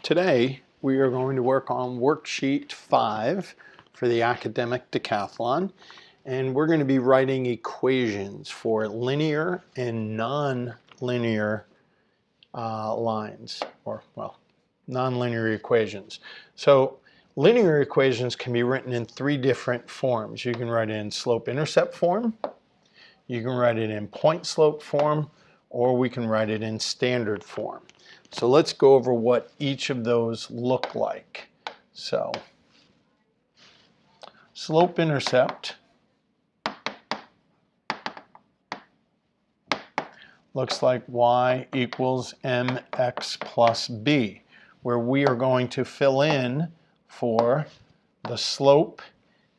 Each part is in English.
Today we are going to work on worksheet 5 for the academic decathlon, and we're going to be writing equations for linear and non-linear lines, or well, non-linear equations. So linear equations can be written in three different forms. You can write it in slope-intercept form, you can write it in point-slope form, or we can write it in standard form. So let's go over what each of those look like. So slope-intercept looks like y equals mx plus b, where we are going to fill in for the slope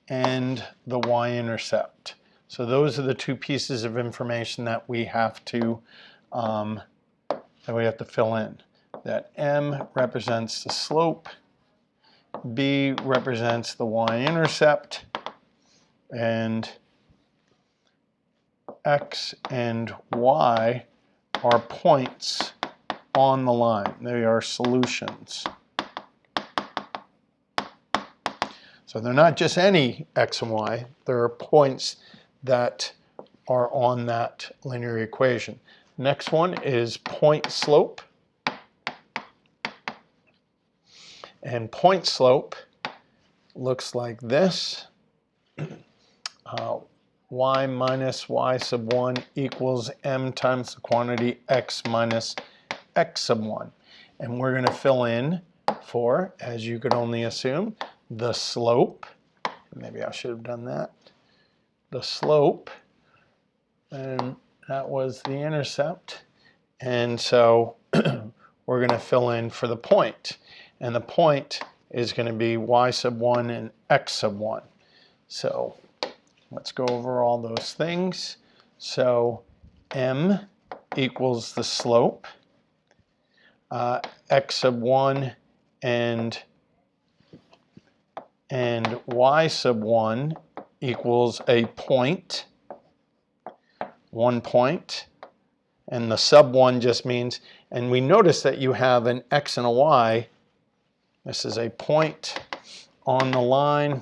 and the y-intercept. So those are the two pieces of information that we have to fill in. That m represents the slope, b represents the y-intercept, and x and y are points on the line. They are solutions. So they're not just any x and y, there are points that are on that linear equation. Next one is point slope. And point slope looks like this. Y minus y sub 1 equals m times the quantity x minus x sub 1. And we're going to fill in for, as you could only assume, the slope. Maybe I should have done that. The slope, and that was the intercept. And so we're going to fill in for the point. And the point is going to be y sub 1 and x sub 1. So let's go over all those things. So m equals the slope, x sub 1 and y sub 1 equals a point, 1 point. And the sub 1 just means, and we notice that you have an x and a y. This is a point on the line,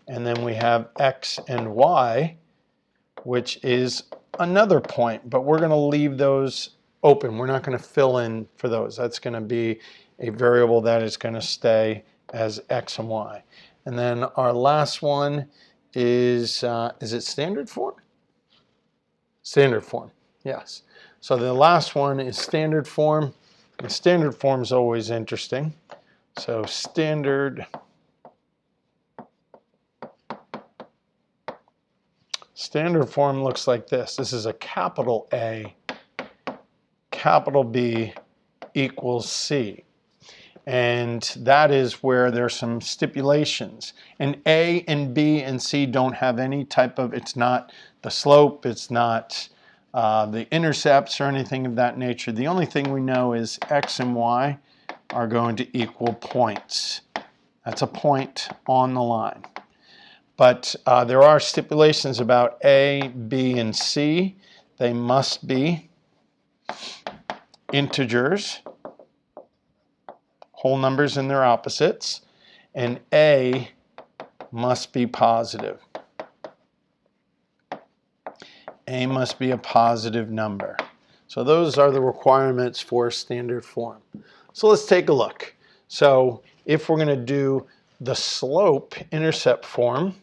and then we have x and y, which is another point, but we're going to leave those open. We're not going to fill in for those. That's going to be a variable that is going to stay as x and y. And then our last one is it standard form? Standard form, yes. So the last one is standard form. And standard form is always interesting. So standard form looks like this. This is a capital A, capital B equals C. And that is where there's some stipulations. And A and B and C don't have any type of, it's not the slope, it's not the intercepts or anything of that nature. The only thing we know is x and y are going to equal points. That's a point on the line. But there are stipulations about A, B, and C. They must be integers, whole numbers and their opposites, and A must be positive. A must be a positive number. So those are the requirements for standard form. So let's take a look. So if we're going to do the slope-intercept form,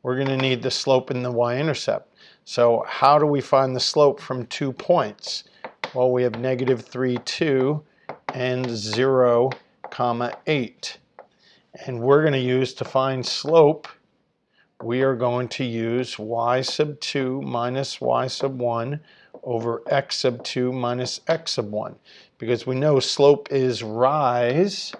we're going to need the slope and the y-intercept. So how do we find the slope from 2 points? Well, we have -3, 2, and 0, 8. And we're going to use, to find slope, we are going to use y sub 2 minus y sub 1 over x sub 2 minus x sub 1. Because we know slope is rise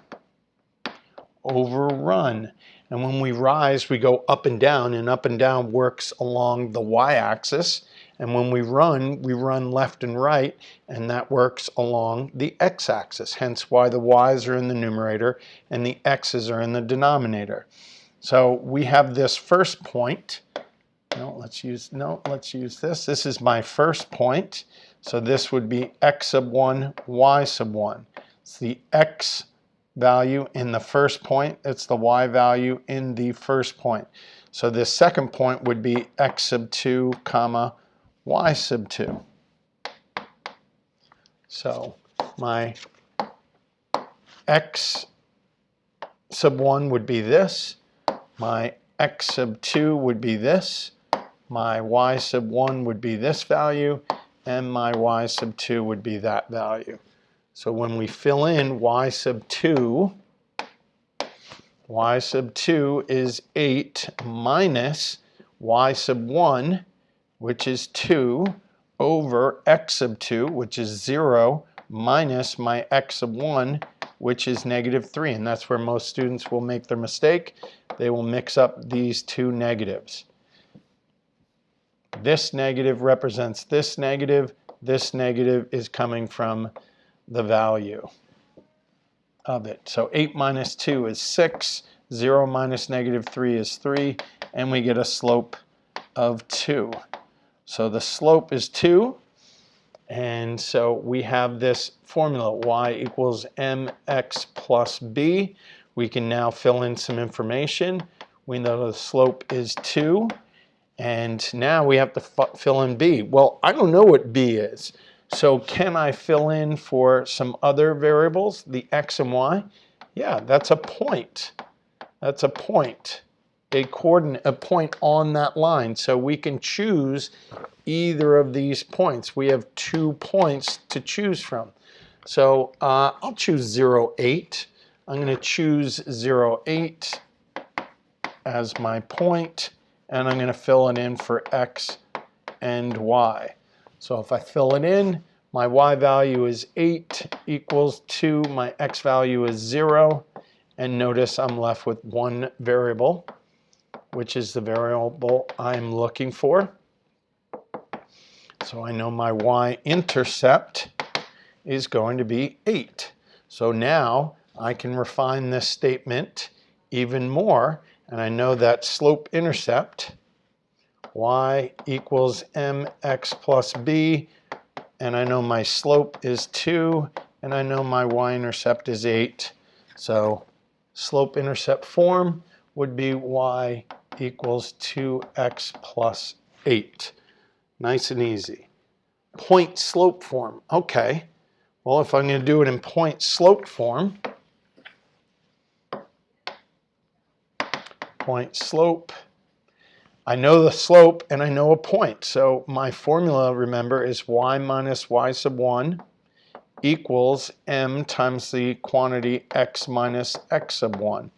over run. And when we rise, we go up and down works along the y-axis. And when we run left and right, and that works along the x-axis. Hence why the y's are in the numerator and the x's are in the denominator. So we have this first point. Let's use this. This is my first point. So this would be x sub 1, y sub 1. It's the x value in the first point. It's the y value in the first point. So this second point would be x sub 2, comma, y sub 2. So my x sub 1 would be this. My x sub 2 would be this. My y sub 1 would be this value. And my y sub 2 would be that value. So when we fill in y sub 2 is 8 minus y sub 1, which is 2, over x sub 2, which is 0, minus my x sub 1, which is negative 3. And that's where most students will make their mistake. They will mix up these two negatives. This negative represents this negative. This negative is coming from the value of it. So 8 minus 2 is 6. 0 minus negative 3 is 3. And we get a slope of 2. So the slope is 2. And so we have this formula, y equals mx plus b. We can now fill in some information. We know the slope is 2. And now we have to fill in b. Well, I don't know what b is. So can I fill in for some other variables, the x and y? Yeah, that's a point. That's a point, a coordinate, a point on that line. So we can choose either of these points. We have 2 points to choose from. So I'll choose 0, 8. I'm going to choose 0, 8 as my point, and I'm going to fill it in for x and y. So if I fill it in, my y value is 8 equals 2. My x value is 0. And notice I'm left with one variable, which is the variable I'm looking for. So I know my y-intercept is going to be 8. So now I can refine this statement even more. And I know that slope-intercept, y equals mx plus b, and I know my slope is 2, and I know my y-intercept is 8. So slope-intercept form would be y equals 2x plus 8. Nice and easy. Point-slope form. Okay. Well, if I'm going to do it in point-slope form, point-slope, I know the slope and I know a point. So my formula, remember, is y minus y sub 1 equals m times the quantity x minus x sub 1.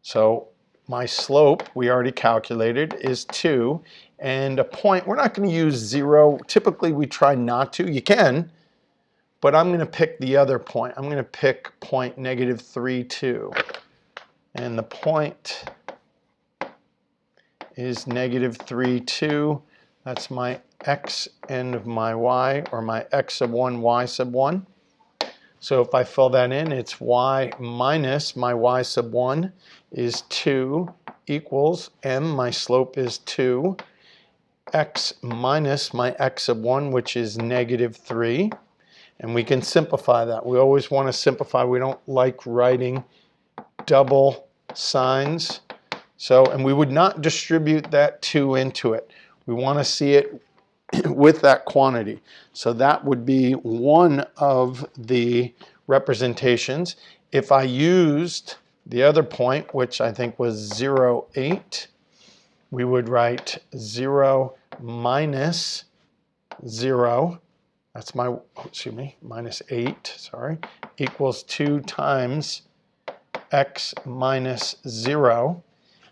So my slope, we already calculated, is 2. And a point, we're not going to use 0. Typically, we try not to. You can, but I'm going to pick the other point. I'm going to pick point negative 3, 2. And the point is negative 3, 2. That's my x and my y, or my x sub 1, y sub 1. So if I fill that in, it's y minus my y sub 1 is 2 equals m, my slope is 2, x minus my x sub 1, which is negative 3. And we can simplify that. We always want to simplify. We don't like writing double signs. So, and we would not distribute that 2 into it. We want to see it with that quantity. So that would be one of the representations. If I used the other point, which I think was 0, 8, we would write 0 minus 0, that's my, minus 8, sorry, equals 2 times x minus 0.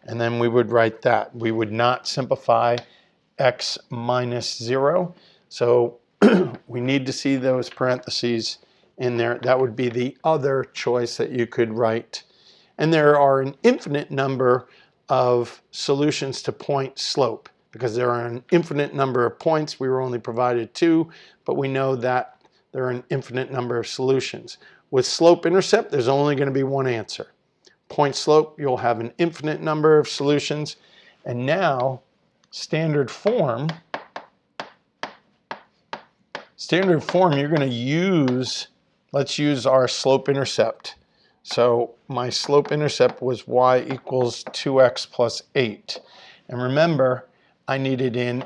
And then we would write that. We would not simplify x minus 0. So we need to see those parentheses in there. That would be the other choice that you could write. And there are an infinite number of solutions to point slope because there are an infinite number of points. We were only provided 2, but we know that there are an infinite number of solutions. With slope-intercept, there's only going to be one answer. Point slope, you'll have an infinite number of solutions. And now, standard form Standard form, you're going to use, let's use our slope-intercept. So my slope-intercept was y equals 2x plus 8. And remember, I needed in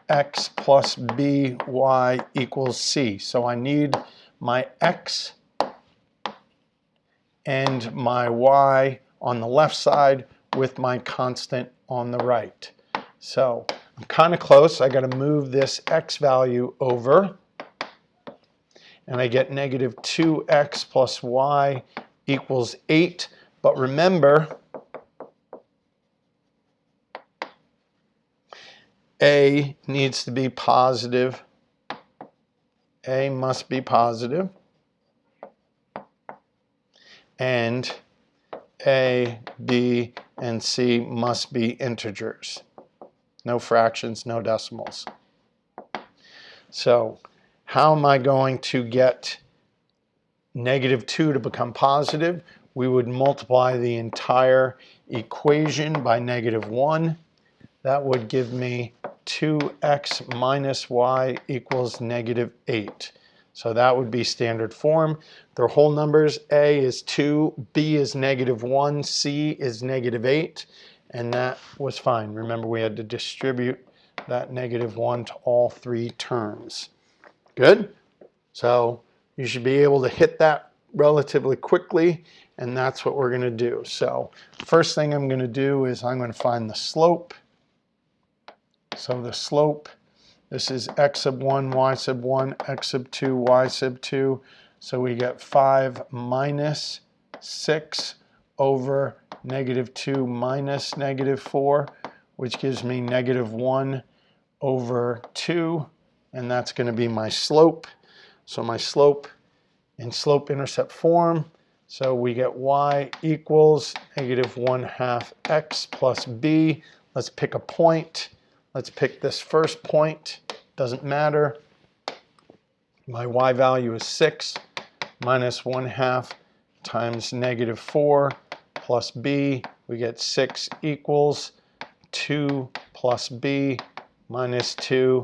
ax plus by equals c. So I need my x and my y on the left side with my constant on the right. So I'm kind of close. I got to move this x value over, and I get negative 2x plus y equals 8. But remember, a needs to be positive. A must be positive. And a, b, and c must be integers. No fractions, no decimals. So how am I going to get negative 2 to become positive? We would multiply the entire equation by negative 1. That would give me 2x minus y equals negative 8. So that would be standard form. They're whole numbers. A is 2, b is negative 1, c is negative 8. And that was fine. Remember, we had to distribute that negative 1 to all three terms. Good? So you should be able to hit that relatively quickly, and that's what we're going to do. So first thing I'm going to do is I'm going to find the slope. So the slope, this is x sub 1, y sub 1, x sub 2, y sub 2. So we get 5 minus 6 over negative 2 minus negative 4, which gives me negative 1 over 2, and that's going to be my slope. So my slope in slope-intercept form, so we get y equals negative 1/2 x plus b. Let's pick a point. Let's pick this first point. Doesn't matter. My y value is 6 minus 1/2 times negative 4 plus b. We get 6 equals 2 plus b minus 2,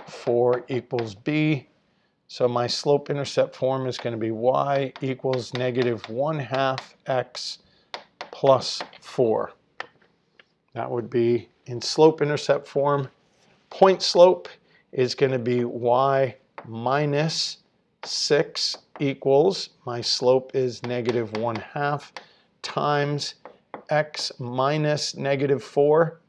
4 equals b. So my slope-intercept form is going to be y equals negative 1/2 x plus 4. That would be in slope-intercept form. Point slope is going to be y minus 6 equals, my slope is negative 1/2 times x minus negative 4,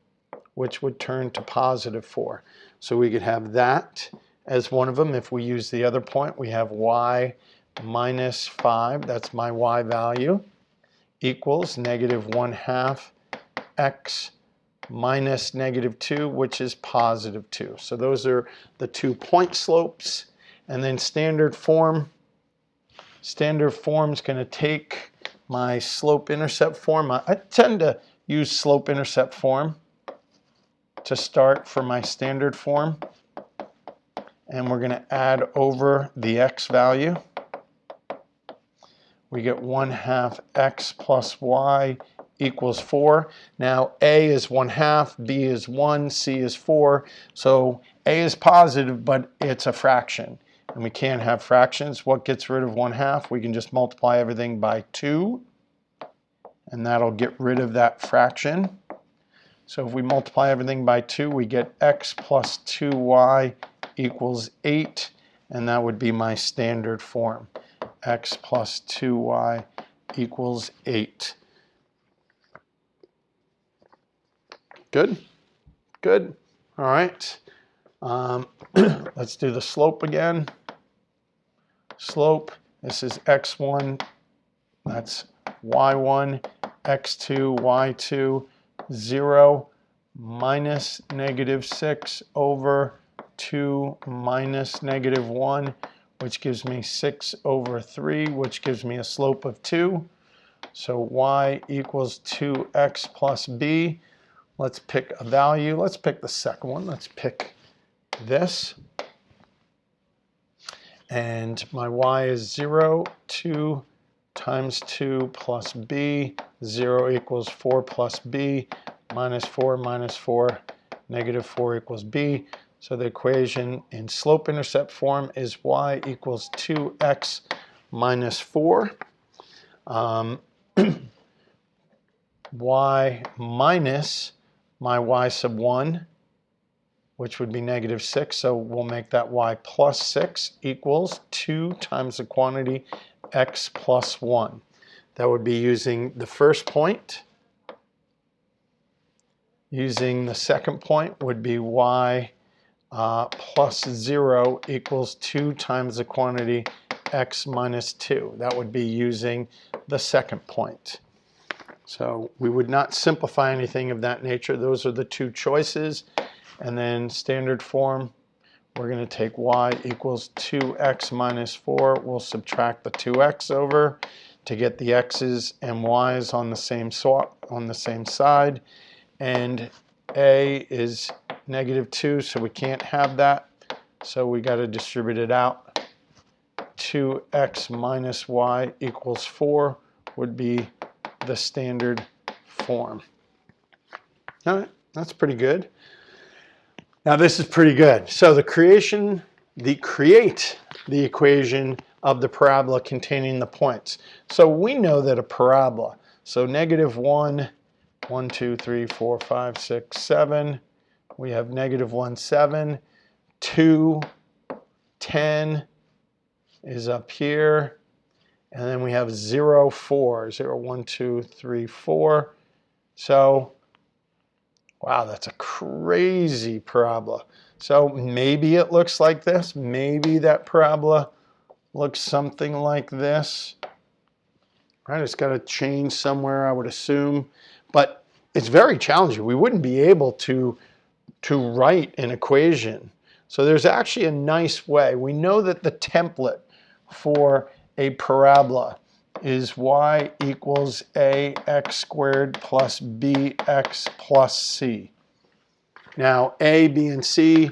which would turn to positive 4. So we could have that as one of them. If we use the other point, we have y minus 5, that's my y value, equals negative 1/2 x minus negative 2, which is positive 2. So those are the 2 point slopes. And then standard form is going to take my slope-intercept form. I tend to use slope-intercept form to start for my standard form. And we're going to add over the x value. We get 1/2 x plus y equals 4. Now a is 1/2, b is 1, c is 4. So a is positive, but it's a fraction. And we can't have fractions. What gets rid of 1/2? We can just multiply everything by 2. And that'll get rid of that fraction. So if we multiply everything by 2, we get x plus 2y equals 8. And that would be my standard form. X plus 2y equals 8. Good? Good. All right. Let's do the slope again. Slope, this is x1, that's y1, x2, y2, 0, minus negative 6 over 2 minus negative 1, which gives me 6 over 3, which gives me a slope of 2. So y equals 2x plus b. Let's pick a value. Let's pick the second one. Let's pick this. And my y is 0, 2 times 2 plus b. 0 equals 4 plus b. Minus 4, negative 4 equals b. So the equation in slope-intercept form is y equals 2x minus 4. Y minus my y sub 1, which would be negative 6. So we'll make that y plus 6 equals 2 times the quantity x plus 1. That would be using the first point. Using the second point would be y plus 0 equals 2 times the quantity x minus 2. That would be using the second point. So we would not simplify anything of that nature. Those are the two choices. And then standard form, we're going to take y equals 2x minus 4. We'll subtract the 2x over to get the x's and y's on the same side. And a is negative 2, so we can't have that. So we got to distribute it out. 2x minus y equals 4 would be the standard form. All right, that's pretty good. Now this is pretty good. So create the equation of the parabola containing the points. So we know that a parabola, so negative 1, 1, 2, 3, 4, 5, 6, 7. We have negative 1, 7. 2, 10 is up here. And then we have 0, 4. 0, 1, 2, 3, 4. So, wow, that's a crazy parabola. So maybe it looks like this. Maybe that parabola looks something like this. Right, it's got to change somewhere, I would assume. But it's very challenging. We wouldn't be able to write an equation. So there's actually a nice way. We know that the template for a parabola is y equals ax squared plus bx plus c. Now, a, b, and c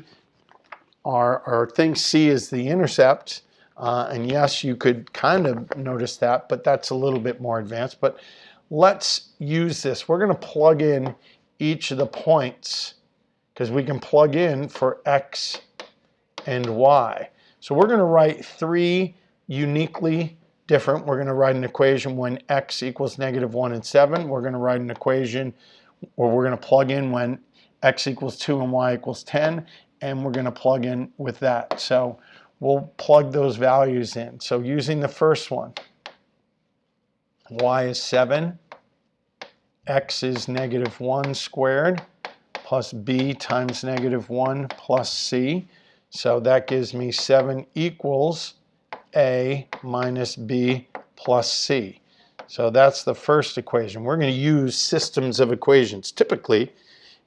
are things. C is the intercept. And yes, you could kind of notice that, but that's a little bit more advanced. But let's use this. We're going to plug in each of the points because we can plug in for x and y. So we're going to write 3 uniquely different. We're going to write an equation when x equals negative 1 and 7. We're going to write an equation, or we're going to plug in when x equals 2 and y equals 10. And we're going to plug in with that. So we'll plug those values in. So using the first one, y is 7, x is negative 1 squared, plus b times negative 1 plus c. So that gives me 7 equals a minus b plus c. So that's the first equation. We're going to use systems of equations. Typically,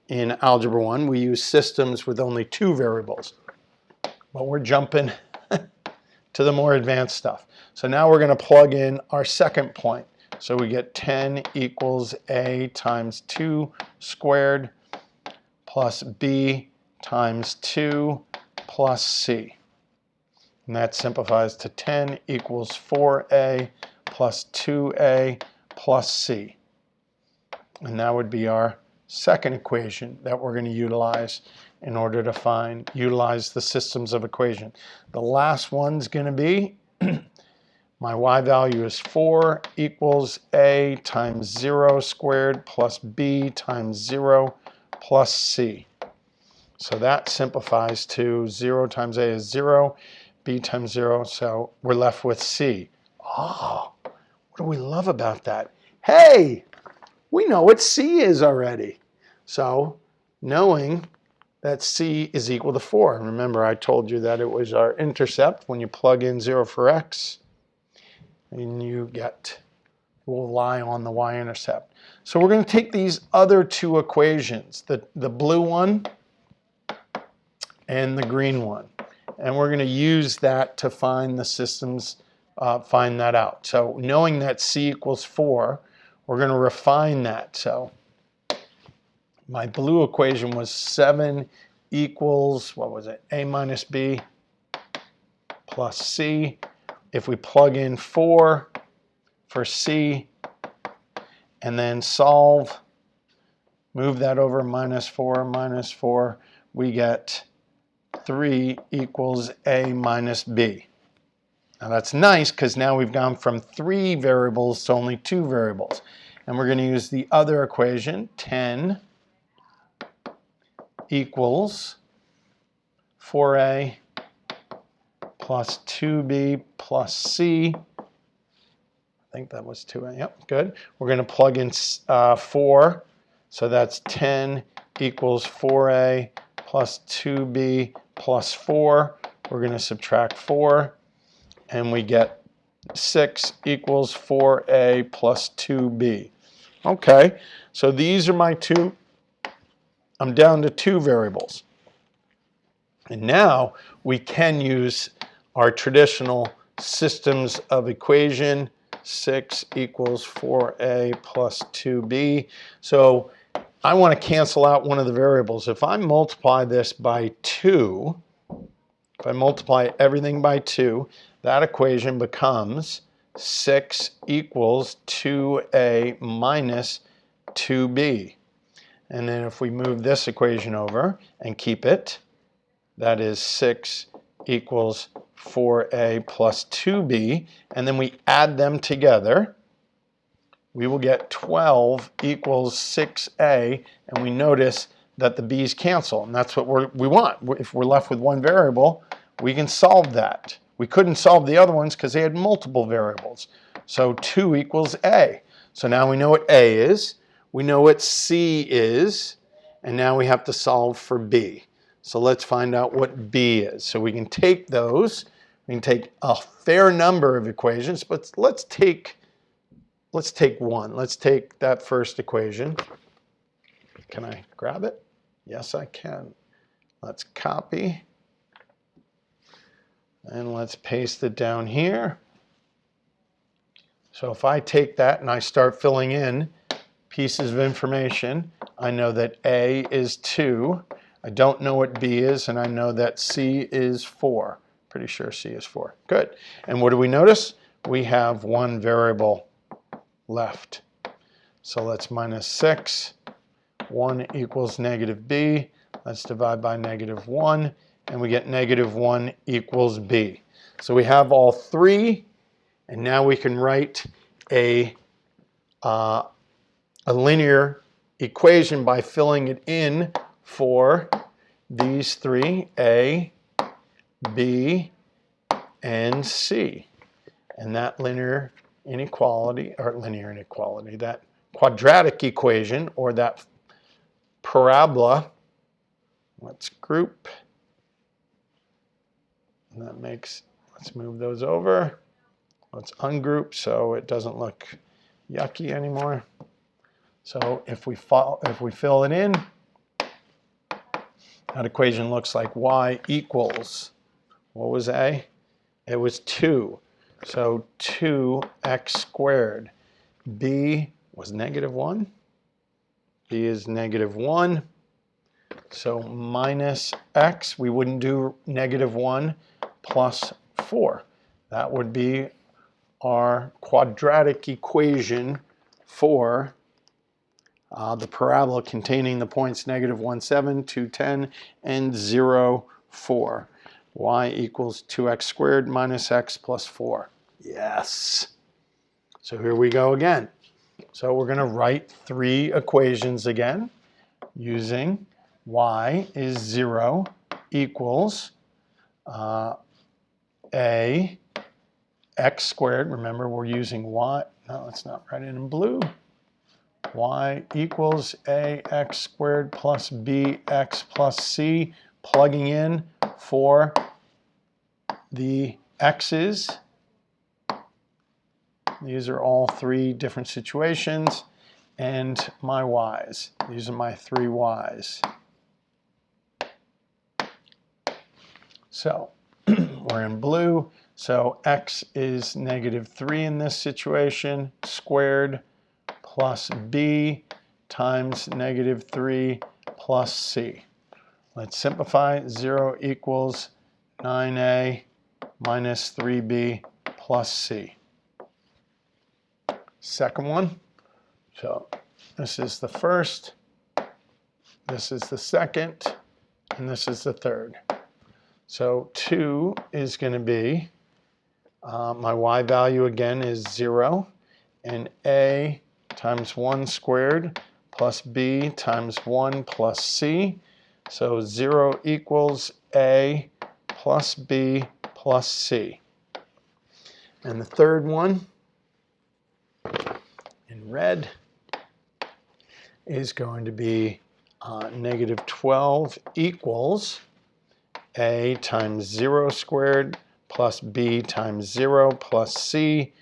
in Algebra 1, we use systems with only 2 variables. But we're jumping to the more advanced stuff. So now we're going to plug in our second point. So we get 10 equals a times 2 squared plus b times 2 plus c. And that simplifies to 10 equals 4a plus 2a plus c. And that would be our second equation that we're going to utilize in order to utilize the systems of equation. The last one's going to be my y value is 4 equals a times 0 squared plus b times 0 plus c. So that simplifies to 0 times a is 0, b times 0, so we're left with c. Oh, what do we love about that? Hey, we know what c is already. So knowing that c is equal to 4. Remember, I told you that it was our intercept when you plug in 0 for x, and will lie on the y-intercept. So we're going to take these other 2 equations, the blue one and the green one, and we're going to use that to find the systems, find that out. So knowing that c equals 4, we're going to refine that. So my blue equation was 7 equals, what was it, a minus b plus c. If we plug in 4 for c and then solve, move that over, minus 4, we get 3 equals A minus B. Now that's nice because now we've gone from 3 variables to only 2 variables. And we're going to use the other equation, 10 equals 4A plus 2B plus C. I think that was 2A. Yep, good. We're going to plug in 4. So that's 10 equals 4A plus 2B plus 4. We're going to subtract 4. And we get 6 equals 4A plus 2B. Okay, so these are my two. I'm down to 2 variables. And now we can use our traditional systems of equation. 6 equals 4A plus 2B. So I want to cancel out one of the variables. If I multiply this by 2, if I multiply everything by 2, that equation becomes 6 equals 2A minus 2B. And then if we move this equation over and keep it, that is 6 equals 4A plus 2B. And then we add them together, we will get 12 equals 6A. And we notice that the B's cancel. And that's what we want. If we're left with one variable, we can solve that. We couldn't solve the other ones because they had multiple variables. So 2 equals A. So now we know what A is. We know what C is. And now we have to solve for B. So let's find out what B is. So we can take those. We can take a fair number of equations, but let's take one. Let's take that first equation. Can I grab it? Yes, I can. Let's copy. And let's paste it down here. So if I take that and I start filling in pieces of information, I know that A is 2. I don't know what B is, and I know that C is 4. Pretty sure C is 4. Good. And what do we notice? We have one variable left. So let's minus 6. 1 equals negative B. Let's divide by negative 1. And we get negative 1 equals B. So we have all 3, and now we can write a linear equation by filling it in for these 3, A, B, and C. And that linear inequality, that quadratic equation, or that parabola, let's group. And that makes, let's move those over. Let's ungroup so it doesn't look yucky anymore. So if we fill it in, that equation looks like y equals, what was A? It was 2. So 2x squared. B was negative 1. B is negative 1. So minus x, we wouldn't do negative 1 plus 4. That would be our quadratic equation for the parabola containing the points negative 1, 7, 2, 10, and 0, 4. Y equals 2x squared minus x plus 4. Yes. So here we go again. So we're going to write 3 equations again using y is 0 equals a x squared. Remember, we're using y. No, let's not write it in blue. Y equals ax squared plus bx plus c, plugging in for the x's. These are all 3 different situations, and my y's. These are my 3 y's. So we're in blue. So x is negative 3 in this situation, squared plus b times negative 3 plus c. Let's simplify. 0 equals 9a minus 3b plus c. Second one. So this is the first, this is the second, and this is the third. So 2 is going to be, my y value again is 0, and a times 1 squared plus b times 1 plus c. So 0 equals a plus b plus c. And the third one, in red, is going to be negative 12 equals a times 0 squared plus b times 0 plus c,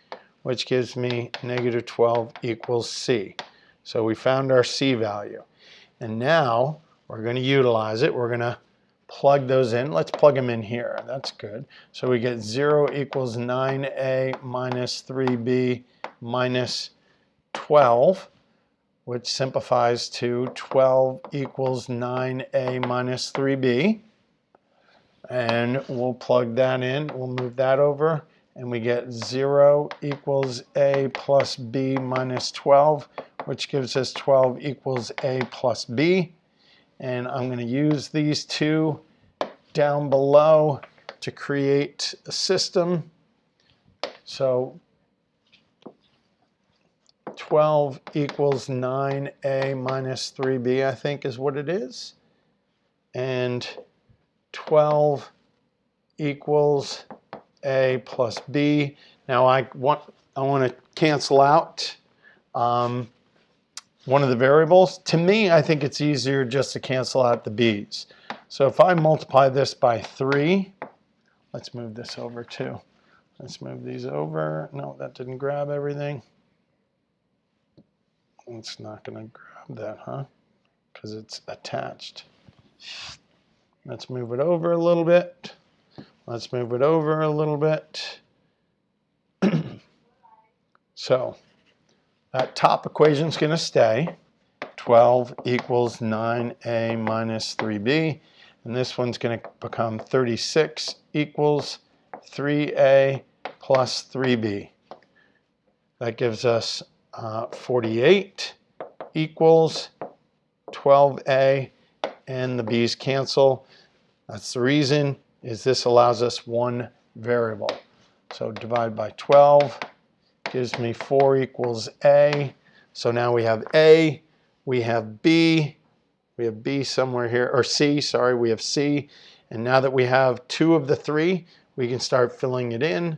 which gives me negative 12 equals c. So we found our c value. And now we're going to utilize it. We're going to plug those in. Let's plug them in here. That's good. So we get 0 equals 9a minus 3b minus 12, which simplifies to 12 equals 9a minus 3b. And we'll plug that in. We'll move that over. And we get 0 equals a plus b minus 12, which gives us 12 equals a plus b. And I'm going to use these two down below to create a system. So 12 equals 9a minus 3b, I think is what it is. And 12 equals a plus b. Now I want to cancel out one of the variables. To me, I think it's easier just to cancel out the b's. So if I multiply this by 3, let's move this over too. Let's move these over. No, that didn't grab everything. It's not going to grab that, huh? Because it's attached. Let's move it over a little bit. Let's move it over a little bit. So that top equation is going to stay. 12 equals 9a minus 3b. And this one's going to become 36 equals 3a plus 3b. That gives us 48 equals 12a, and the b's cancel. That's the reason, is this allows us one variable. So divide by 12 gives me 4 equals a. So now we have a, we have b somewhere here, or c, sorry, we have c. And now that we have 2 of the 3, we can start filling it in.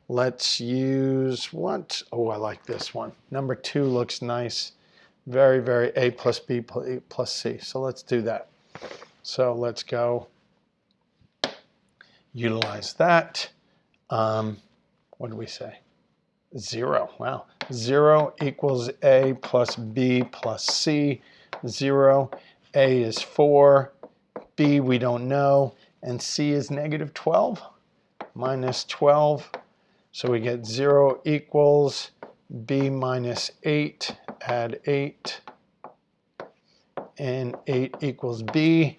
Let's use what? Oh, I like this one. Number 2 looks nice. Very, very a plus b plus c. So let's do that. So let's go utilize that. What do we say? 0. Wow. 0 equals a plus b plus c. 0. A is 4. B we don't know. And c is negative 12 minus 12. So we get 0 equals b minus 8. Add 8. And 8 equals b.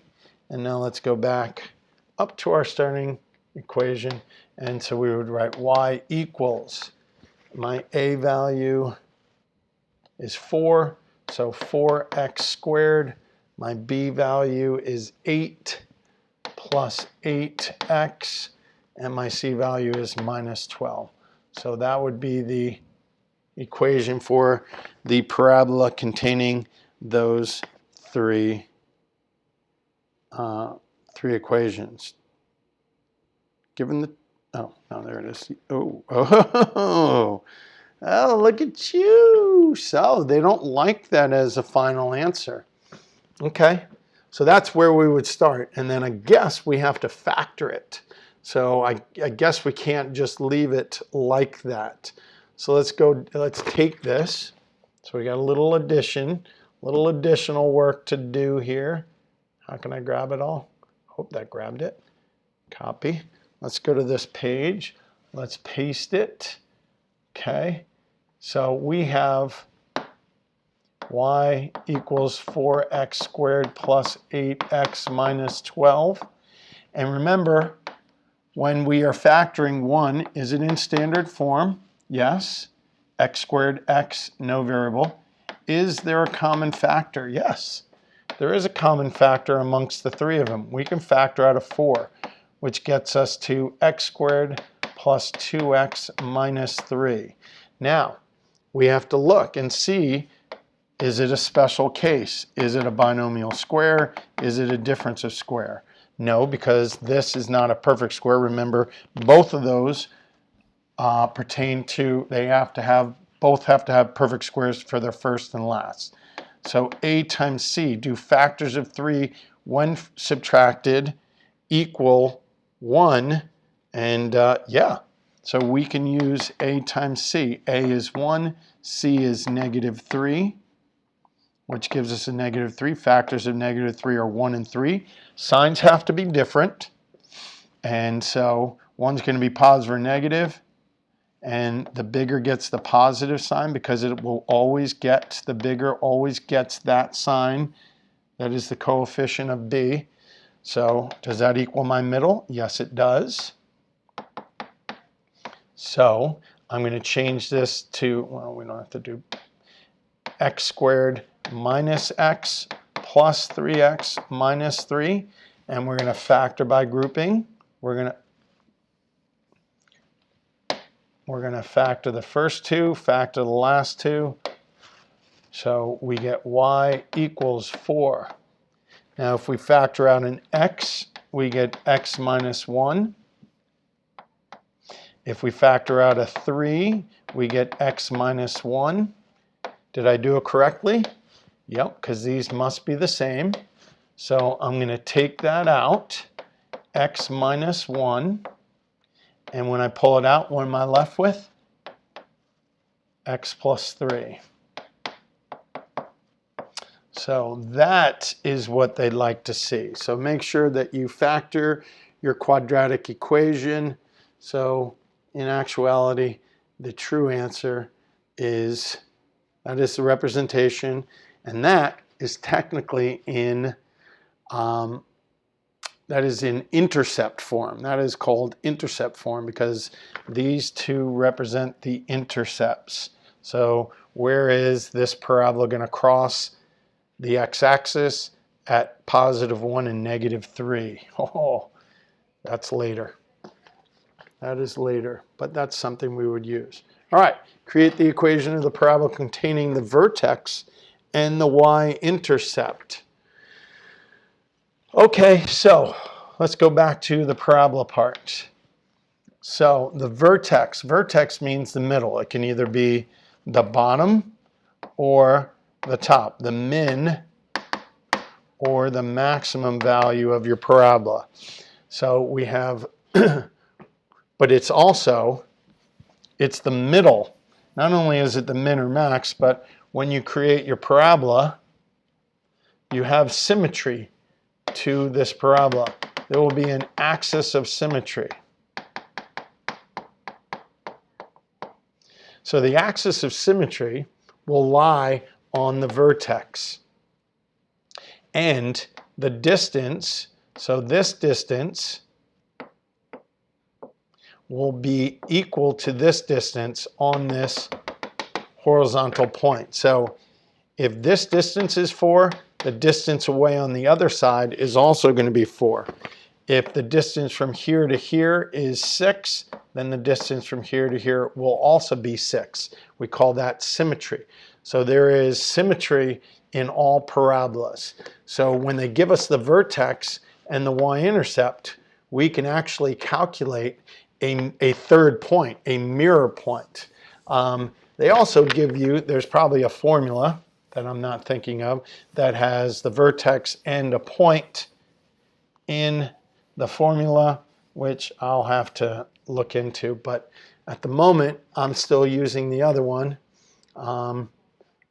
And now let's go back up to our starting equation. And so we would write y equals, my a value is 4, so 4x squared. My b value is 8 plus 8x, and my c value is minus 12. So that would be the equation for the parabola containing those three equations. Given the, oh, no, there it is. Oh, look at you. So they don't like that as a final answer. Okay, so that's where we would start. And then I guess we have to factor it. So I guess we can't just leave it like that. So let's take this. So we got a little additional work to do here. How can I grab it all? Hope that grabbed it. Copy. Let's go to this page. Let's paste it. Okay. So we have y equals 4x squared plus 8x minus 12. And remember, when we are factoring 1, is it in standard form? Yes. X squared x, no variable. Is there a common factor? Yes. There is a common factor amongst the 3 of them. We can factor out of 4. which gets us to x squared plus 2x minus 3. Now, we have to look and see, is it a special case? Is it a binomial square? Is it a difference of square? No, because this is not a perfect square. Remember, both of those pertain to, both have to have perfect squares for their first and last. So a times c, do factors of 3 when subtracted equal 1? And yeah, so we can use a times c. A is 1, c is -3, which gives us a -3. Factors of -3 are 1 and 3. Signs have to be different. And so one's going to be positive or negative. And the bigger gets the positive sign because it will always get, the bigger always gets that sign. That is the coefficient of b. So does that equal my middle? Yes, it does. So I'm going to change this to, well, we don't have to do x squared minus x plus 3x minus 3. And we're going to factor by grouping. We're going to factor the first two, factor the last two. So we get y equals 4. Now if we factor out an x, we get x minus 1. If we factor out a 3, we get x minus 1. Did I do it correctly? Yep, because these must be the same. So I'm going to take that out, x minus 1. And when I pull it out, what am I left with? X plus 3. So that is what they'd like to see. So make sure that you factor your quadratic equation. So in actuality, the true answer is, that is the representation, and that is technically in intercept form. That is called intercept form because these two represent the intercepts. So where is this parabola going to cross the x-axis? At +1 and -3. Oh, that's later. That is later, but that's something we would use. All right, create the equation of the parabola containing the vertex and the y-intercept. Okay, so let's go back to the parabola part. So the vertex means the middle. It can either be the bottom or the top, the min or the maximum value of your parabola. So we have, but it's the middle. Not only is it the min or max, but when you create your parabola, you have symmetry to this parabola. There will be an axis of symmetry. So the axis of symmetry will lie on the vertex. And the distance, so this distance will be equal to this distance on this horizontal point. So if this distance is 4, the distance away on the other side is also going to be 4. If the distance from here to here is 6, then the distance from here to here will also be 6. We call that symmetry. So there is symmetry in all parabolas. So when they give us the vertex and the y-intercept, we can actually calculate a third point, a mirror point. They also give you, there's probably a formula that I'm not thinking of, that has the vertex and a point in the formula, which I'll have to look into. But at the moment, I'm still using the other one.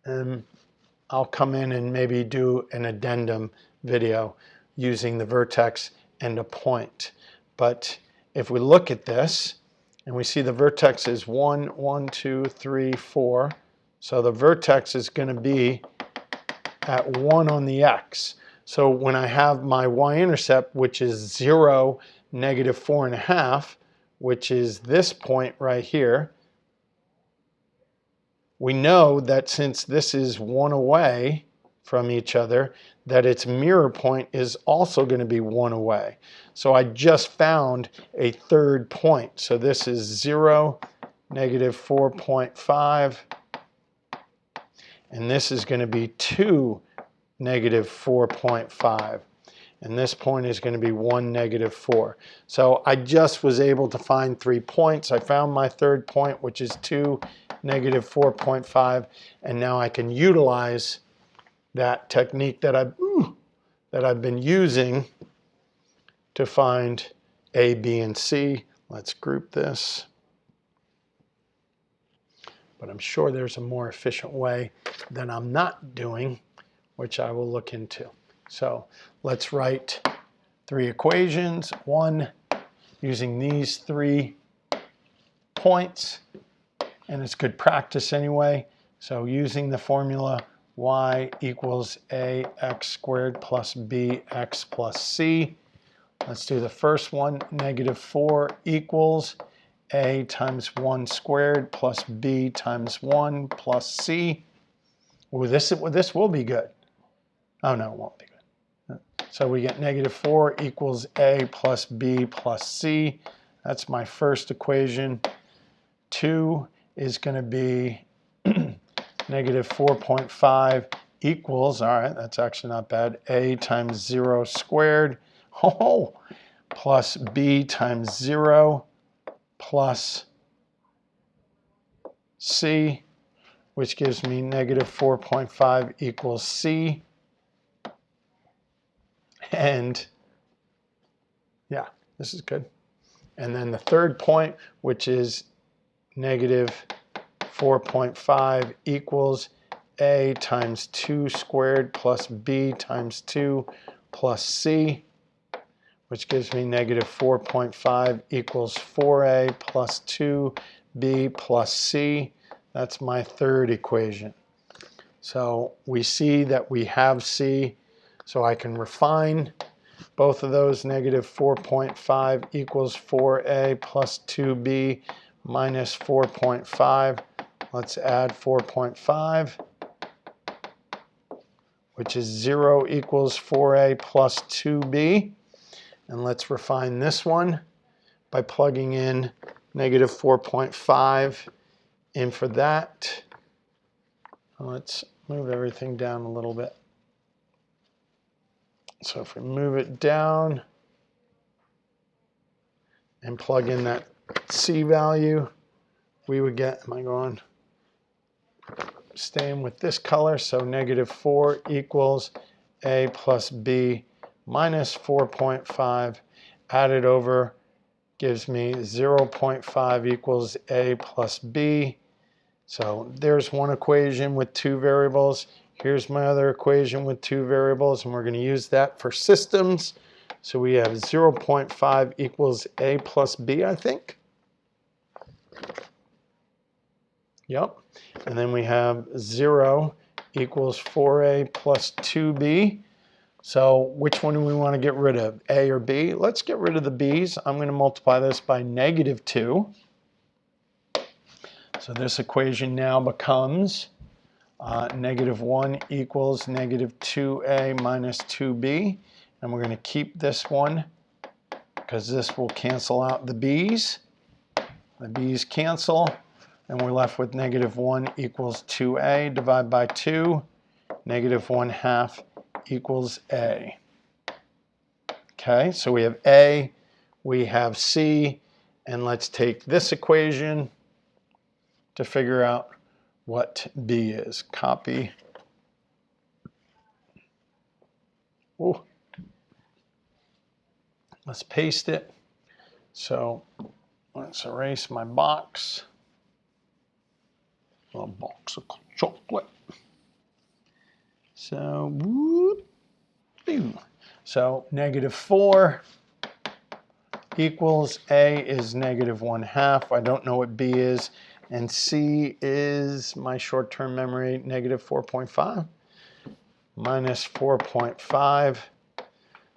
And I'll come in and maybe do an addendum video using the vertex and a point. But if we look at this, and we see the vertex is 1, 1, 2, 3, 4. So the vertex is going to be at 1 on the x. So when I have my y-intercept, which is 0, -4.5, which is this point right here, we know that since this is 1 away from each other, that its mirror point is also going to be 1 away. So I just found a third point. So this is 0, negative 4.5, and this is going to be 2, negative 4.5. And this point is going to be 1, negative 4. So I just was able to find 3 points. I found my third point, which is 2, negative 4.5. And now I can utilize that technique that I've been using to find A, B, and C. Let's group this. But I'm sure there's a more efficient way that I'm not doing, which I will look into. So let's write 3 equations. One, using these 3 points, and it's good practice anyway. So using the formula y equals ax squared plus bx plus c. Let's do the first one. Negative 4 equals a times 1 squared plus b times 1 plus c. Ooh, this will be good. Oh, no, it won't be good. So we get negative 4 equals a plus b plus c. That's my first equation. 2 is going to be negative 4.5 equals, all right, that's actually not bad, a times 0 squared, plus b times 0 plus c, which gives me negative 4.5 equals c. And yeah, this is good. And then the third point, which is negative 4.5 equals a times 2 squared plus b times 2 plus c, which gives me negative 4.5 equals 4a plus 2b plus c. That's my third equation. So we see that we have c, so I can refine both of those. Negative 4.5 equals 4a plus 2b minus 4.5. Let's add 4.5, which is 0 equals 4a plus 2b. And let's refine this one by plugging in negative 4.5 in for that. Let's move everything down a little bit. So if we move it down and plug in that c value, we would get, staying with this color, so negative 4 equals a plus b minus 4.5 added over gives me 0.5 equals a plus b. So there's one equation with 2 variables. Here's my other equation with 2 variables, and we're going to use that for systems. So we have 0.5 equals a plus b, I think. Yep. And then we have 0 equals 4a plus 2b. So which one do we want to get rid of, a or b? Let's get rid of the b's. I'm going to multiply this by negative 2. So this equation now becomes negative 1 equals negative 2a minus 2b. And we're going to keep this one because this will cancel out the b's. The b's cancel, and we're left with negative 1 equals 2a. Divide by 2, negative 1/2 equals a. Okay, so we have a, we have c, and let's take this equation to figure out what b is. Copy. Ooh. Let's paste it. So let's erase my box. A box of chocolate. So, whoop, so negative 4 equals a is negative 1/2. I don't know what b is. And c is, my short-term memory, negative 4.5 minus 4.5.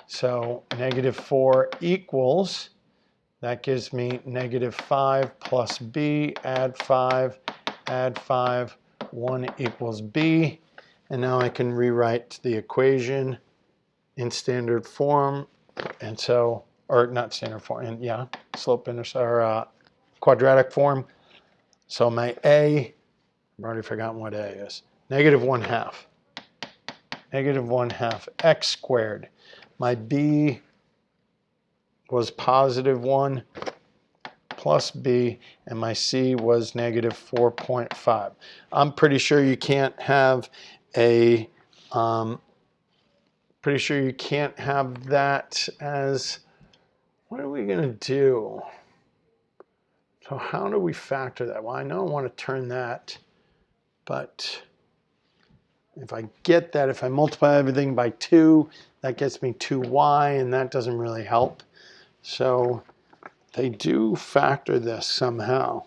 So negative 4 equals, that gives me negative 5 plus b, add 5, 1 equals b. And now I can rewrite the equation in standard form. And so, or not standard form, and yeah, quadratic form. So my A, I've already forgotten what A is, -1/2. -1/2 x squared. My B was +1 plus B, and my C was -4.5. I'm pretty sure you can't have a, pretty sure you can't have that as, what are we gonna do? So how do we factor that? Well, I know I want to turn that, but if I get that, if I multiply everything by 2, that gets me 2y, and that doesn't really help. So they do factor this somehow.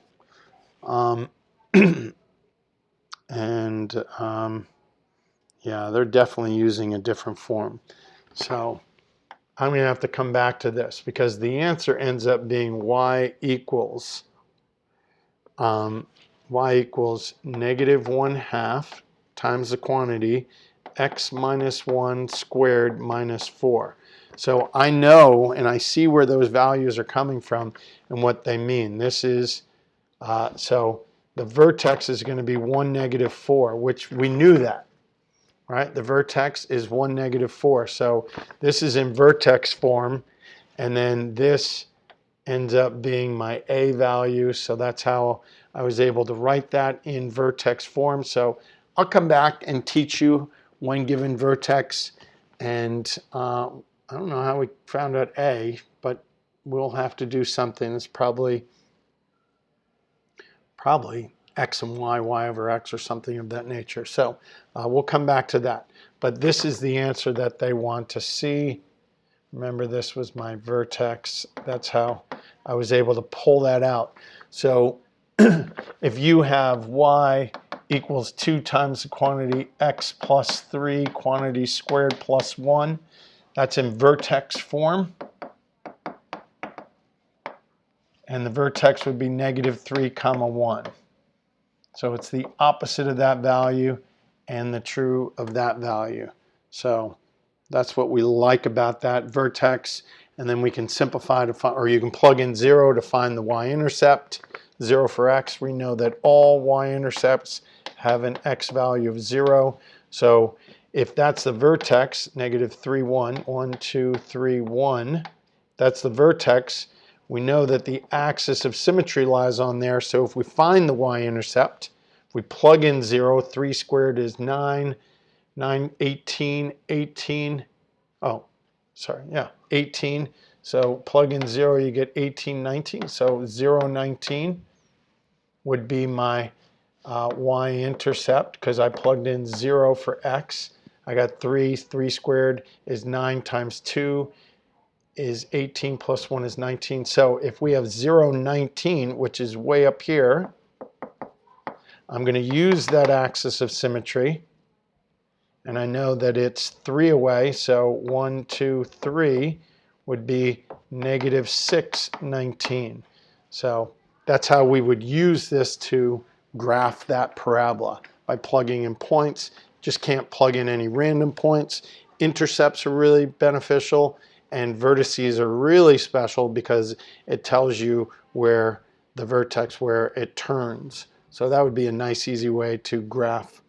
Yeah, they're definitely using a different form. So I'm going to have to come back to this because the answer ends up being y equals -1/2 times the quantity x minus 1 squared minus 4. So I know and I see where those values are coming from and what they mean. This is, so the vertex is going to be 1, -4, which we knew that, right? The vertex is 1, -4. So this is in vertex form, and then this ends up being my A value. So that's how I was able to write that in vertex form. So I'll come back and teach you when given vertex. And I don't know how we found out A, but we'll have to do something. It's probably x and y over x or something of that nature. So we'll come back to that. But this is the answer that they want to see. Remember, this was my vertex. That's how I was able to pull that out. So if you have y equals 2 times the quantity x plus 3 quantity squared plus 1, that's in vertex form. And the vertex would be -3, 1. So it's the opposite of that value and the true of that value. So that's what we like about that vertex. And then we can simplify to find, or you can plug in 0 to find the y-intercept. 0 for x. We know that all y-intercepts have an x value of 0. So if that's the vertex, -3, 1, 1, 2, 3, 1, that's the vertex. We know that the axis of symmetry lies on there. So if we find the y-intercept, if we plug in 0, 3 squared is 9, 9, 18, 18. Oh, sorry, yeah, 18. So plug in 0, you get 18, 19. So 0, 19 would be my y-intercept because I plugged in 0 for x. I got 3. 3 squared is 9 times 2 is 18 plus 1 is 19. So if we have 0, 19, which is way up here, I'm going to use that axis of symmetry. And I know that it's 3 away, so 1, 2, 3 would be -6, 19. So that's how we would use this to graph that parabola, by plugging in points. Just can't plug in any random points. Intercepts are really beneficial, and vertices are really special because it tells you where the vertex, where it turns. So that would be a nice, easy way to graph.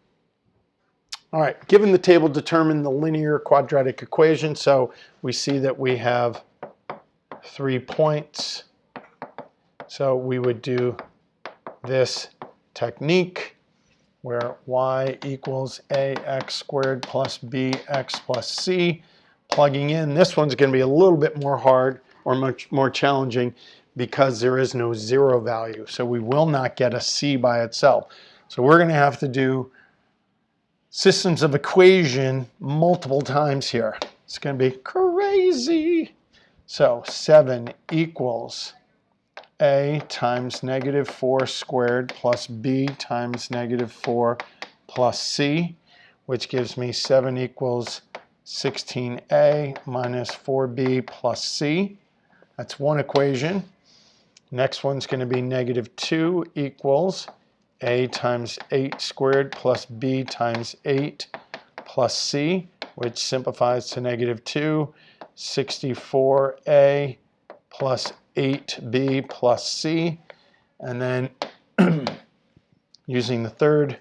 All right, given the table, determine the linear quadratic equation. So we see that we have 3 points. So we would do this technique where y equals ax squared plus bx plus c. Plugging in, this one's going to be a little bit more hard or much more challenging because there is no 0 value. So we will not get a c by itself. So we're going to have to do systems of equation multiple times here. It's going to be crazy. So 7 equals a times -4 squared plus b times -4 plus c, which gives me 7 equals 16a minus 4b plus c. That's one equation. Next one's going to be -2 equals a times 8 squared plus b times 8 plus c, which simplifies to negative 2, 64a plus 8b plus c, and then using the third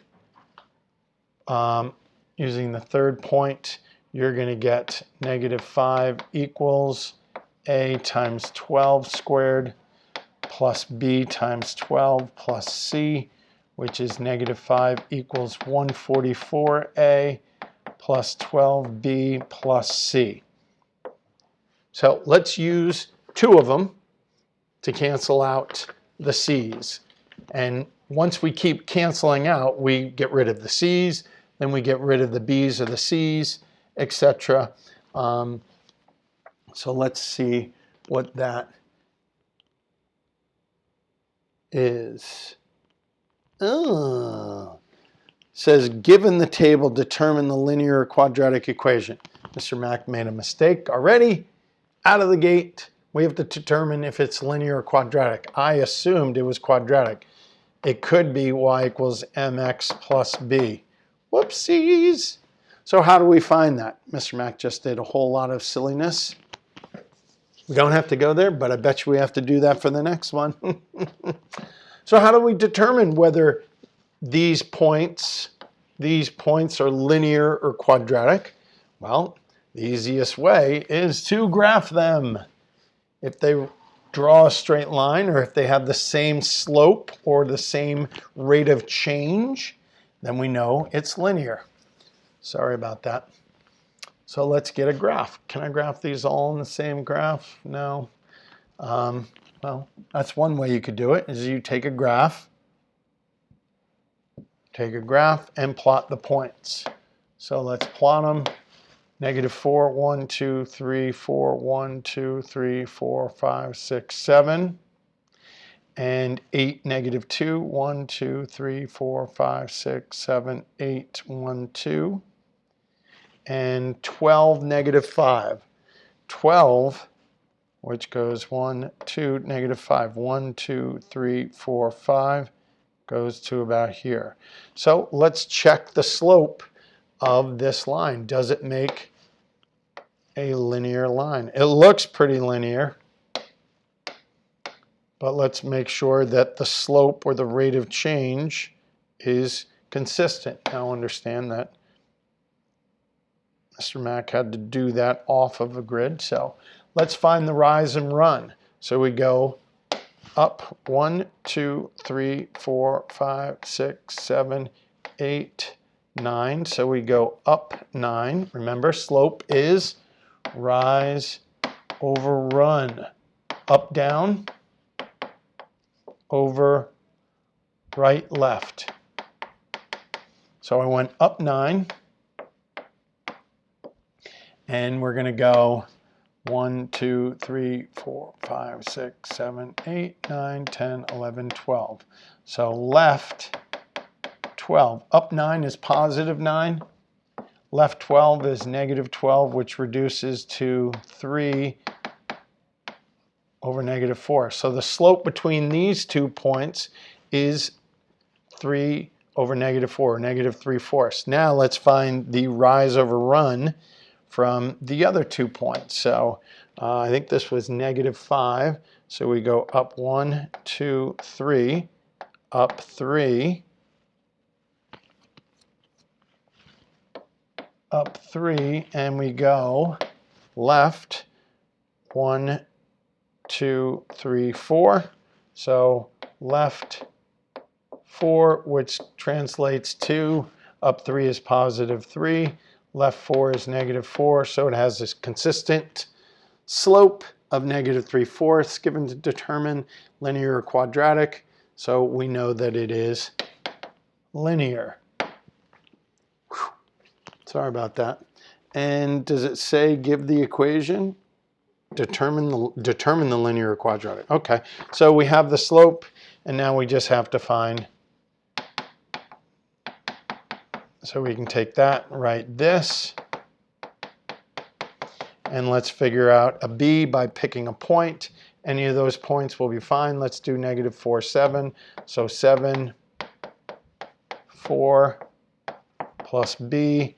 point, you're going to get negative 5 equals a times 12 squared plus b times 12 plus c, which is negative 5 equals 144a plus 12b plus c. So let's use two of them to cancel out the c's. And once we keep canceling out, we get rid of the c's, then we get rid of the b's or the c's, etc. So let's see what that is. Says, given the table, determine the linear or quadratic equation. Mr. Mack made a mistake already. Out of the gate, we have to determine if it's linear or quadratic. I assumed it was quadratic. It could be y equals mx plus b. Whoopsies. So how do we find that? Mr. Mack just did a whole lot of silliness. We don't have to go there, but I bet you we have to do that for the next one. So how do we determine whether these points are linear or quadratic? Well, the easiest way is to graph them. If they draw a straight line, or if they have the same slope or the same rate of change, then we know it's linear. Sorry about that. So let's get a graph. Can I graph these all in the same graph? No. Well, that's one way you could do it, is you take a graph and plot the points. So let's plot them. Negative 4, 1, 2, 3, 4, 1, 2, 3, 4, 5, 6, 7. And 8, negative 2, 1, 2, 3, 4, 5, 6, 7, 8, 1, 2. And 12, negative 5. 12, which goes 1, 2, negative 5. 1, 2, 3, 4, 5 goes to about here. So let's check the slope of this line. Does it make a linear line? It looks pretty linear, but let's make sure that the slope or the rate of change is consistent. Now understand that Mr. Mack had to do that off of a grid. So let's find the rise and run. So we go up 1, 2, 3, 4, 5, 6, 7, 8, 9. So we go up 9. Remember, slope is rise over run. Up, down, over, right, left. So I went up 9. And we're going to go 1, 2, 3, 4, 5, 6, 7, 8, 9, 10, 11, 12. So left 12. Up 9 is positive 9. Left 12 is negative 12, which reduces to 3 over negative 4. So the slope between these 2 points is 3 over negative 4, negative 3/4. Now let's find the rise over run from the other 2 points. So I think this was negative 5. So we go up 1, 2, 3, up 3, up 3, and we go left 1, 2, 3, 4. So left 4, which translates to up 3 is positive 3. Left 4 is negative 4, so it has this consistent slope of negative 3/4 given to determine linear or quadratic. So we know that it is linear. Whew. Sorry about that. And does it say give the equation? Determine the linear or quadratic. Okay, so we have the slope, and now we just have to find. So we can take that, write this, and let's figure out a b by picking a point. Any of those points will be fine. Let's do negative 4, 7. So 7, 4 plus b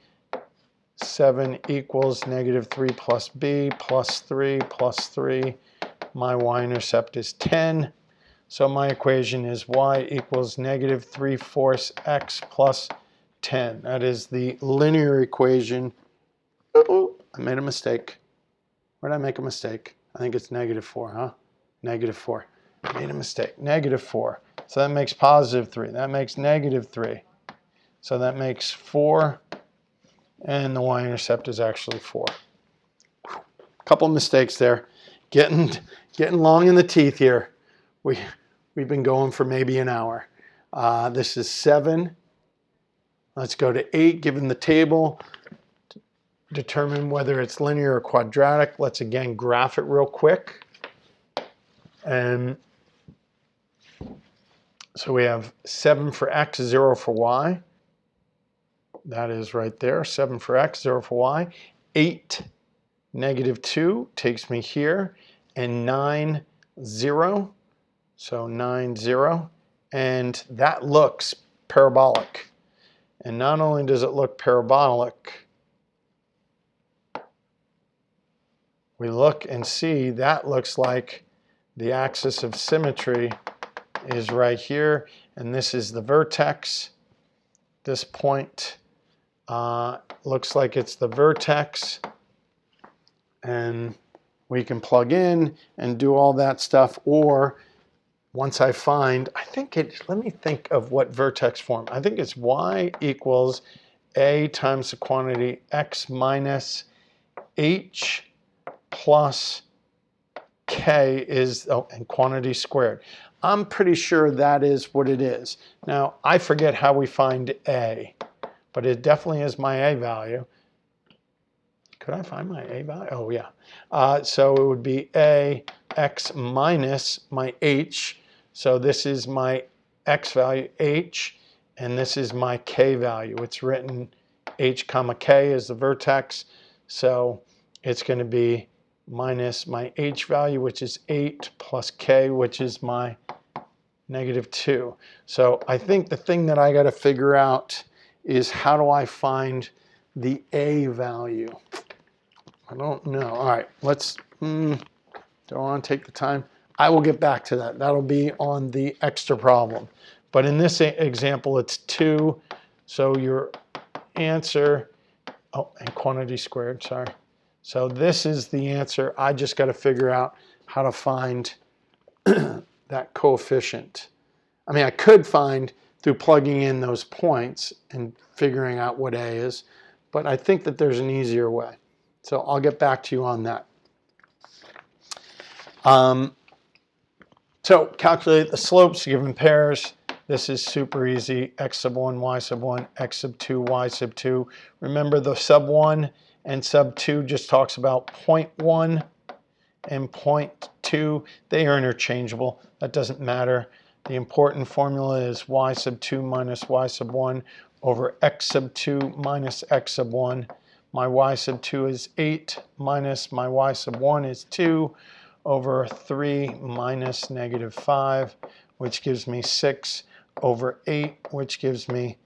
7 equals negative 3 plus b plus 3 plus 3. My y-intercept is 10. So my equation is y equals negative 3/4 x plus 10. That is the linear equation. Oh, I made a mistake. Where did I make a mistake? I think it's negative 4, huh? Negative 4. I made a mistake. Negative 4. So that makes positive 3. That makes negative 3. So that makes 4. And the y-intercept is actually 4. Couple mistakes there. Getting long in the teeth here. We've been going for maybe an hour. This is 7. Let's go to 8, given the table. Determine whether it's linear or quadratic. Let's again graph it real quick. And so we have 7 for x, 0 for y. That is right there, 7 for x, 0 for y. 8, negative 2 takes me here. And 9, 0. So 9, 0. And that looks parabolic. And not only does it look parabolic, we look and see that looks like the axis of symmetry is right here. And this is the vertex. This point looks like it's the vertex. And we can plug in and do all that stuff. Or once I find, let me think of what vertex form. I think it's y equals a times the quantity x minus h plus k is, and quantity squared. I'm pretty sure that is what it is. Now, I forget how we find a, but it definitely is my a value. Could I find my a value? Oh, yeah. So it would be a x minus my h. So this is my x value, h, and this is my k value. It's written h comma k as the vertex. So it's going to be minus my h value, which is 8, plus k, which is my negative 2. So I think the thing that I got to figure out is how do I find the a value? I don't know. All right, let's, don't want to take the time. I will get back to that. That'll be on the extra problem. But in this example, it's 2. So your answer, and quantity squared, sorry. So this is the answer. I just got to figure out how to find that coefficient. I mean, I could find through plugging in those points and figuring out what A is, but I think that there's an easier way. So I'll get back to you on that. So calculate the slopes given pairs. This is super easy. X sub 1, y sub 1, x sub 2, y sub 2. Remember the sub 1 and sub 2 just talks about point 1 and point 2. They are interchangeable. That doesn't matter. The important formula is y sub 2 minus y sub 1 over x sub 2 minus x sub 1. My y sub 2 is 8 minus my y sub 1 is 2 over 3 minus negative 5, which gives me 6 over 8, which gives me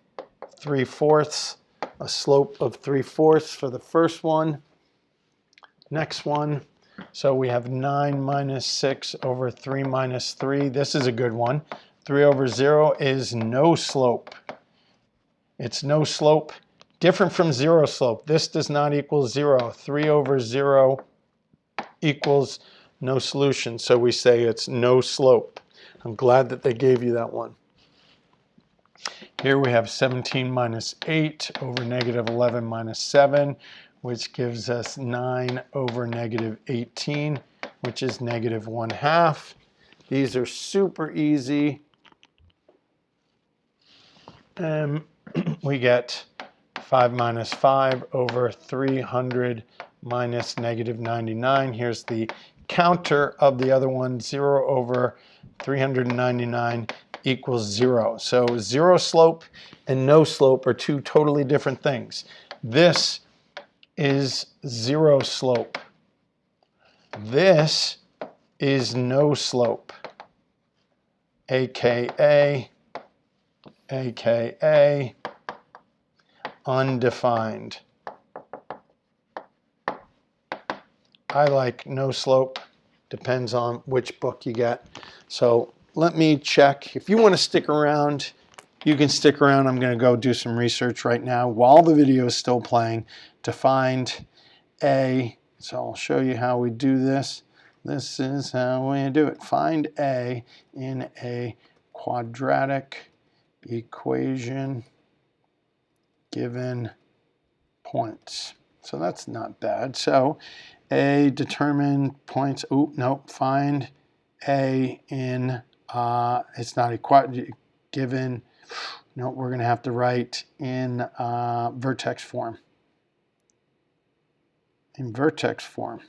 3/4, a slope of 3/4 for the first one. Next one, so we have 9 minus 6 over 3 minus 3. This is a good one. 3 over 0 is no slope. It's no slope, different from 0 slope. This does not equal 0. 3 over 0 equals no solution, so we say it's no slope. I'm glad that they gave you that one. Here we have 17 minus 8 over negative 11 minus 7, which gives us 9 over negative 18, which is negative 1/2. These are super easy. We get 5 minus 5 over 300 minus negative 99. Here's the counter of the other one. 0 over 399 equals 0. So 0 slope and no slope are two totally different things. This is 0 slope. This is no slope, aka undefined. I like no slope. Depends on which book you get. So let me check. If you want to stick around, you can stick around. I'm going to go do some research right now while the video is still playing to find A. So I'll show you how we do this. This is how we do it. Find A in a quadratic equation given points. So that's not bad. So A, determine points. Oh, no, find A in, it's not a given. No, we're going to have to write in vertex form. In vertex form.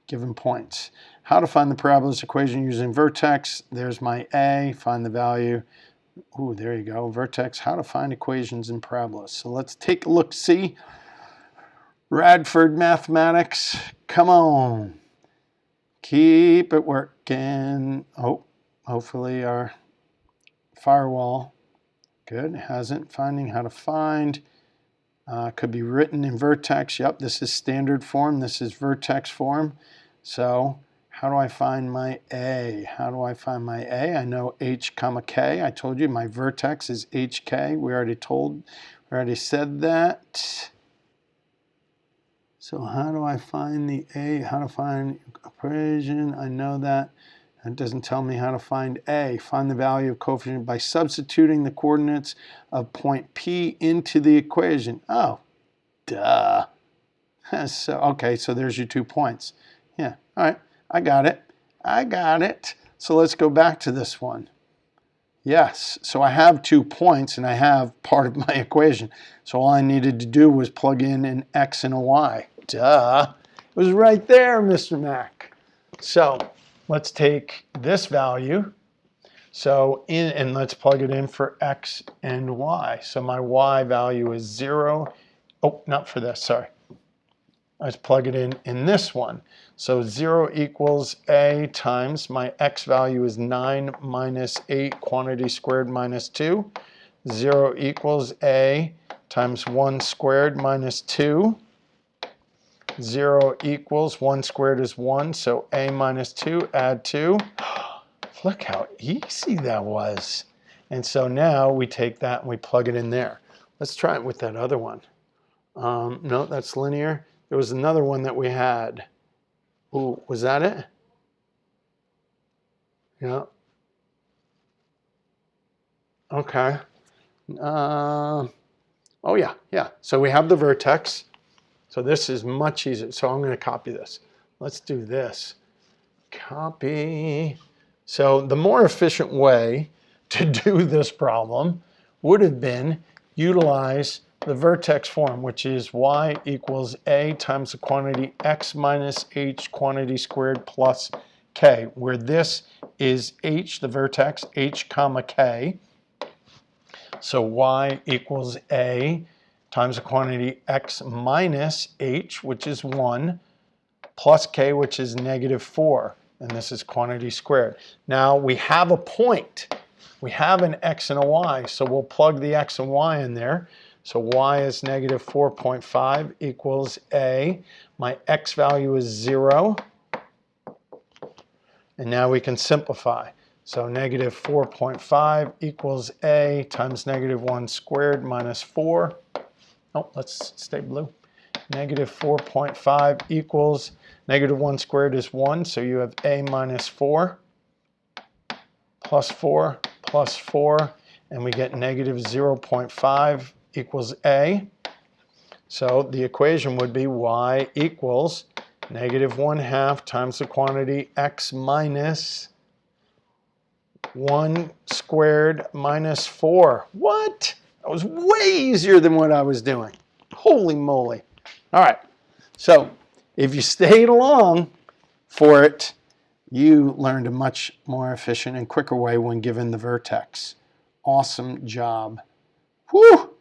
Given points. How to find the parabolas equation using vertex. There's my A. Find the value. Ooh, there you go. Vertex. How to find equations in parabolas. So let's take a look. See? Radford Mathematics. Come on. Keep it working. Oh, hopefully our firewall. Good. Hasn't. Finding how to find. Could be written in vertex. Yep, this is standard form. This is vertex form. So how do I find my A? How do I find my A? I know H comma K. I told you my vertex is HK. We already said that. So how do I find the A? How to find equation? I know that. It doesn't tell me how to find A. Find the value of coefficient by substituting the coordinates of point P into the equation. Oh, duh. So, okay, so there's your 2 points. Yeah, all right, I got it. I got it. So let's go back to this one. Yes, so I have 2 points and I have part of my equation. So all I needed to do was plug in an X and a Y. Duh. It was right there, Mr. Mac. So let's take this value. So and let's plug it in for X and Y. So my Y value is 0. Oh, not for this, sorry. Let's plug it in this one. So 0 equals A times my X value is 9 minus 8 quantity squared minus 2. 0 equals A times 1 squared minus 2. 0 equals 1 squared is 1, so A minus 2, add 2. Look how easy that was. And so now we take that and we plug it in there. Let's try it with that other one. No, that's linear. There was another one that we had. Ooh, was that it? Yeah. Okay. Oh yeah. So we have the vertex. So this is much easier. So I'm going to copy this. Let's do this. Copy. So the more efficient way to do this problem would have been utilize the vertex form, which is y equals a times the quantity x minus h quantity squared plus k, where this is h, the vertex, h comma k. So y equals a times the quantity x minus h, which is 1, plus k, which is negative 4. And this is quantity squared. Now we have a point. We have an x and a y, so we'll plug the x and y in there. So y is negative 4.5 equals a. My x value is 0. And now we can simplify. So negative 4.5 equals a times negative 1 squared minus 4. Oh, let's stay blue. Negative 4.5 equals negative 1 squared is 1, so you have a minus 4 plus 4 plus 4, and we get negative 0.5 equals a. So the equation would be y equals negative 1/2 times the quantity x minus 1 squared minus 4. What? That was way easier than what I was doing. Holy moly. All right, so if you stayed along for it, you learned a much more efficient and quicker way when given the vertex. Awesome job. Whew!